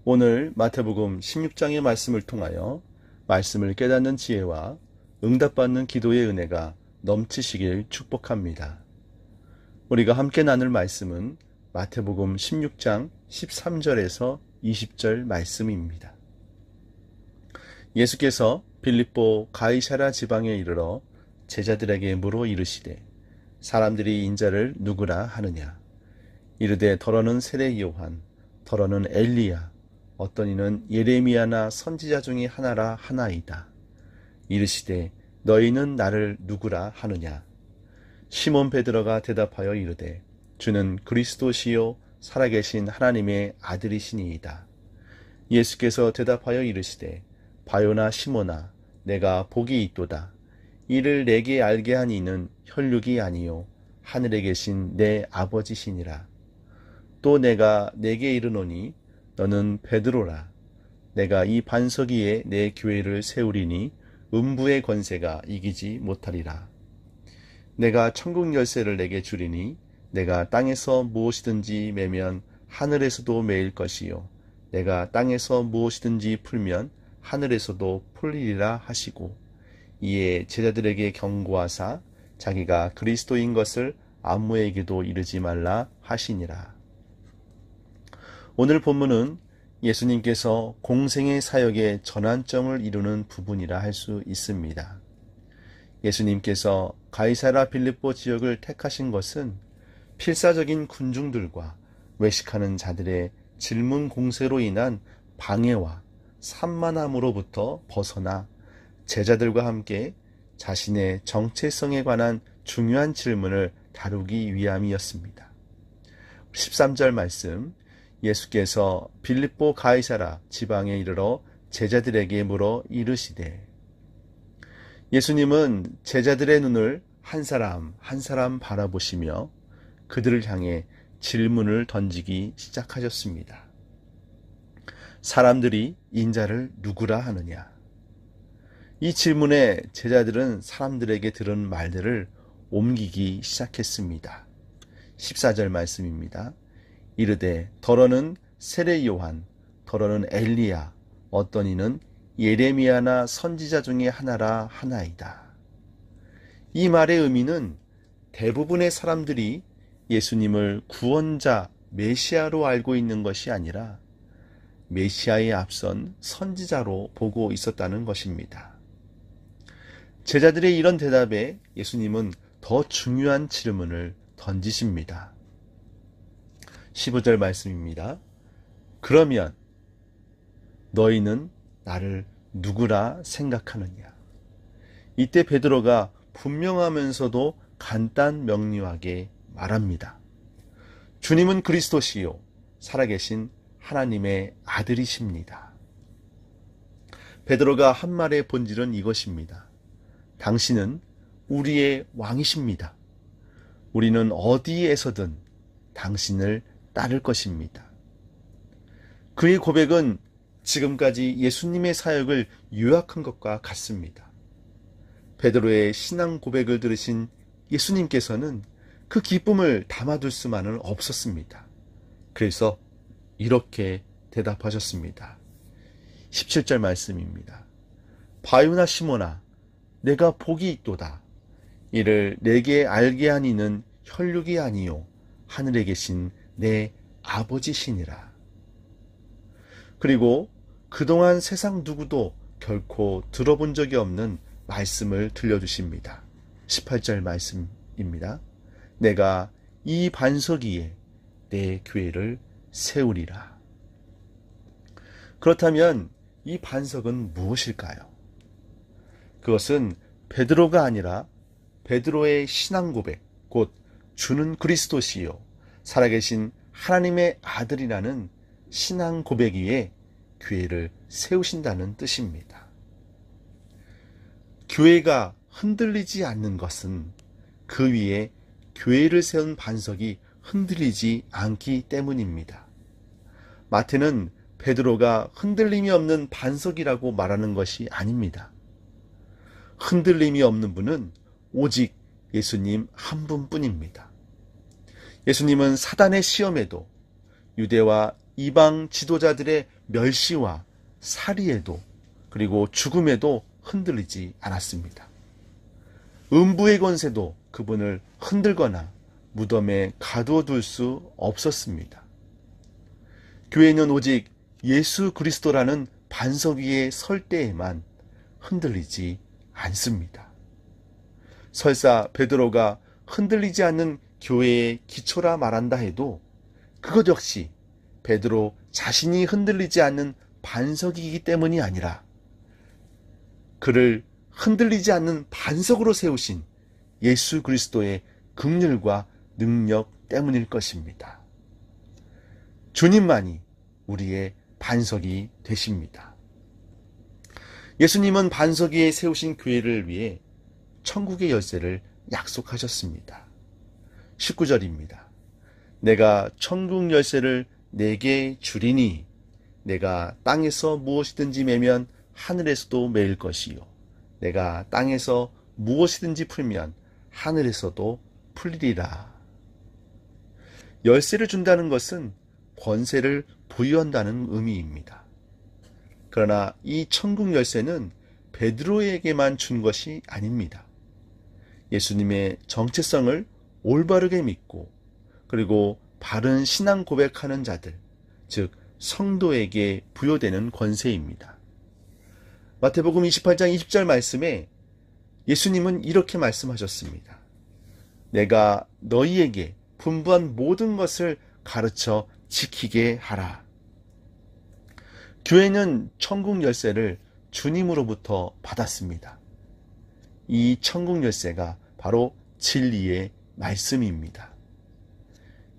오늘 마태복음 16장의 말씀을 통하여 말씀을 깨닫는 지혜와 응답받는 기도의 은혜가 넘치시길 축복합니다. 우리가 함께 나눌 말씀은 마태복음 16장 13절에서 20절 말씀입니다. 예수께서 빌립보 가이사랴 지방에 이르러 제자들에게 물어 이르시되 사람들이 인자를 누구라 하느냐. 이르되 더러는 세례 요한, 더러는 엘리야, 어떤 이는 예레미야나 선지자 중에 하나라 하나이다. 이르시되 너희는 나를 누구라 하느냐. 시몬 베드로가 대답하여 이르되 주는 그리스도시요 살아계신 하나님의 아들이시니이다. 예수께서 대답하여 이르시되 바요나 시몬아, 내가 복이 있도다. 이를 내게 알게 한 이는 혈육이 아니요 하늘에 계신 내 아버지시니라. 또 내가 내게 이르노니 너는 베드로라. 내가 이 반석 위에 내 교회를 세우리니 음부의 권세가 이기지 못하리라. 내가 천국 열쇠를 내게 주리니 내가 땅에서 무엇이든지 매면 하늘에서도 매일 것이요 내가 땅에서 무엇이든지 풀면 하늘에서도 풀리리라 하시고, 이에 제자들에게 경고하사 자기가 그리스도인 것을 아무에게도 이르지 말라 하시니라. 오늘 본문은 예수님께서 공생의 사역의 전환점을 이루는 부분이라 할 수 있습니다. 예수님께서 가이사랴 빌립보 지역을 택하신 것은 필사적인 군중들과 외식하는 자들의 질문 공세로 인한 방해와 산만함으로부터 벗어나 제자들과 함께 자신의 정체성에 관한 중요한 질문을 다루기 위함이었습니다. 13절 말씀, 예수께서 빌립보 가이사랴 지방에 이르러 제자들에게 물어 이르시되. 예수님은 제자들의 눈을 한 사람 한 사람 바라보시며 그들을 향해 질문을 던지기 시작하셨습니다. 사람들이 인자를 누구라 하느냐. 이 질문에 제자들은 사람들에게 들은 말들을 옮기기 시작했습니다. 14절 말씀입니다. 이르되 더러는 세례 요한, 더러는 엘리야, 어떤 이는 예레미야나 선지자 중에 하나라 하나이다. 이 말의 의미는 대부분의 사람들이 예수님을 구원자 메시아로 알고 있는 것이 아니라 메시아에 앞선 선지자로 보고 있었다는 것입니다. 제자들의 이런 대답에 예수님은 더 중요한 질문을 던지십니다. 15절 말씀입니다. 그러면 너희는 나를 누구라 생각하느냐. 이때 베드로가 분명하면서도 간단 명료하게 말합니다. 주님은 그리스도시요 살아계신 하나님의 아들이십니다. 베드로가 한 말의 본질은 이것입니다. 당신은 우리의 왕이십니다. 우리는 어디에서든 당신을 따를 것입니다. 그의 고백은 지금까지 예수님의 사역을 요약한 것과 같습니다. 베드로의 신앙 고백을 들으신 예수님께서는 그 기쁨을 담아둘 수만은 없었습니다. 그래서 이렇게 대답하셨습니다. 17절 말씀입니다. 바요나 시몬아, 내가 복이 있도다. 이를 내게 알게 한 이는 혈육이 아니요 하늘에 계신 내 아버지시니라. 그리고 그동안 세상 누구도 결코 들어본 적이 없는 말씀을 들려주십니다. 18절 말씀입니다. 내가 이 반석 위에 내 교회를 세우리라. 그렇다면 이 반석은 무엇일까요? 그것은 베드로가 아니라 베드로의 신앙 고백, 곧 주는 그리스도시요 살아계신 하나님의 아들이라는 신앙 고백 위에 교회를 세우신다는 뜻입니다. 교회가 흔들리지 않는 것은 그 위에 교회를 세운 반석이 흔들리지 않기 때문입니다. 마태는 베드로가 흔들림이 없는 반석이라고 말하는 것이 아닙니다. 흔들림이 없는 분은 오직 예수님 한 분뿐입니다. 예수님은 사단의 시험에도 유대와 이방 지도자들의 멸시와 살이에도 그리고 죽음에도 흔들리지 않았습니다. 음부의 권세도 그분을 흔들거나 무덤에 가두어둘 수 없었습니다. 교회는 오직 예수 그리스도라는 반석 위에 설 때에만 흔들리지 않습니다. 설사 베드로가 흔들리지 않는 교회의 기초라 말한다 해도 그것 역시 베드로 자신이 흔들리지 않는 반석이기 때문이 아니라 그를 흔들리지 않는 반석으로 세우신 예수 그리스도의 긍휼과 능력 때문일 것입니다. 주님만이 우리의 반석이 되십니다. 예수님은 반석 위에 세우신 교회를 위해 천국의 열쇠를 약속하셨습니다. 19절입니다. 내가 천국 열쇠를 내게 주리니 내가 땅에서 무엇이든지 매면 하늘에서도 매일 것이요 내가 땅에서 무엇이든지 풀면 하늘에서도 풀리리라. 열쇠를 준다는 것은 권세를 부여한다는 의미입니다. 그러나 이 천국 열쇠는 베드로에게만 준 것이 아닙니다. 예수님의 정체성을 올바르게 믿고 그리고 바른 신앙 고백하는 자들, 즉 성도에게 부여되는 권세입니다. 마태복음 28장 20절 말씀에 예수님은 이렇게 말씀하셨습니다. 내가 너희에게 분부한 모든 것을 가르쳐 지키게 하라. 교회는 천국 열쇠를 주님으로부터 받았습니다. 이 천국 열쇠가 바로 진리의 말씀입니다.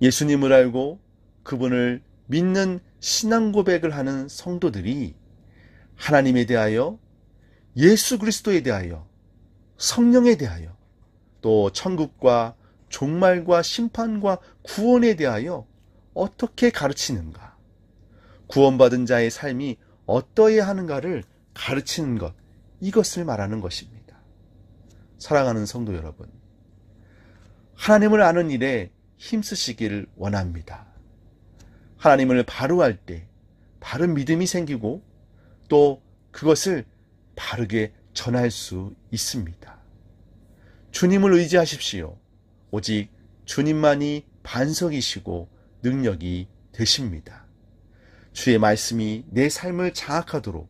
예수님을 알고 그분을 믿는 신앙 고백을 하는 성도들이 하나님에 대하여, 예수 그리스도에 대하여, 성령에 대하여, 또 천국과 종말과 심판과 구원에 대하여 어떻게 가르치는가, 구원받은 자의 삶이 어떠해야 하는가를 가르치는 것, 이것을 말하는 것입니다. 사랑하는 성도 여러분, 하나님을 아는 일에 힘쓰시기를 원합니다. 하나님을 바로 알 때 바른 믿음이 생기고 또 그것을 바르게 전할 수 있습니다. 주님을 의지하십시오. 오직 주님만이 반석이시고 능력이 되십니다. 주의 말씀이 내 삶을 장악하도록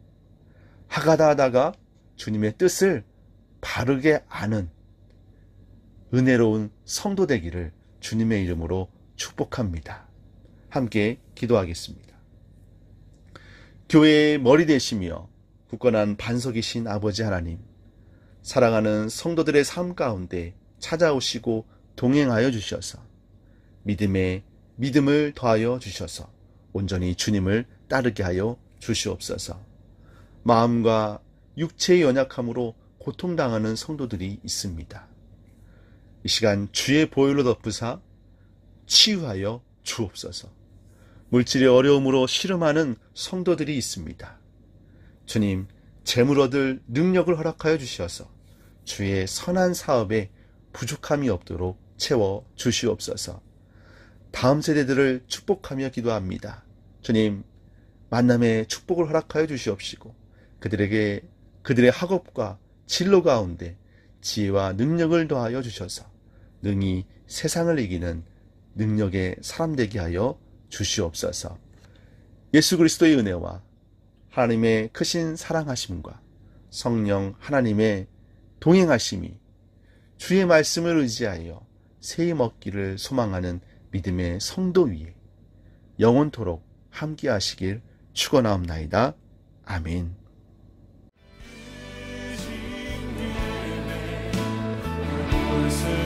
하가다 하다가 주님의 뜻을 바르게 아는 은혜로운 성도 되기를 주님의 이름으로 축복합니다. 함께 기도하겠습니다. 교회의 머리 되시며 굳건한 반석이신 아버지 하나님, 사랑하는 성도들의 삶 가운데 찾아오시고 동행하여 주셔서 믿음을 더하여 주셔서 온전히 주님을 따르게 하여 주시옵소서. 마음과 육체의 연약함으로 고통당하는 성도들이 있습니다. 이 시간 주의 보혈로 덮으사 치유하여 주옵소서. 물질의 어려움으로 씨름하는 성도들이 있습니다. 주님, 재물 얻을 능력을 허락하여 주셔서 주의 선한 사업에 부족함이 없도록 채워 주시옵소서. 다음 세대들을 축복하며 기도합니다. 주님, 만남의 축복을 허락하여 주시옵시고 그들의 학업과 진로 가운데 지혜와 능력을 더하여 주셔서 능히 세상을 이기는 능력의 사람 되게 하여 주시옵소서. 예수 그리스도의 은혜와 하나님의 크신 사랑하심과 성령 하나님의 동행하심이 주의 말씀을 의지하여 세임 얻기를 소망하는 믿음의 성도 위에 영원토록 함께 하시길 축원하옵나이다. 아멘. 그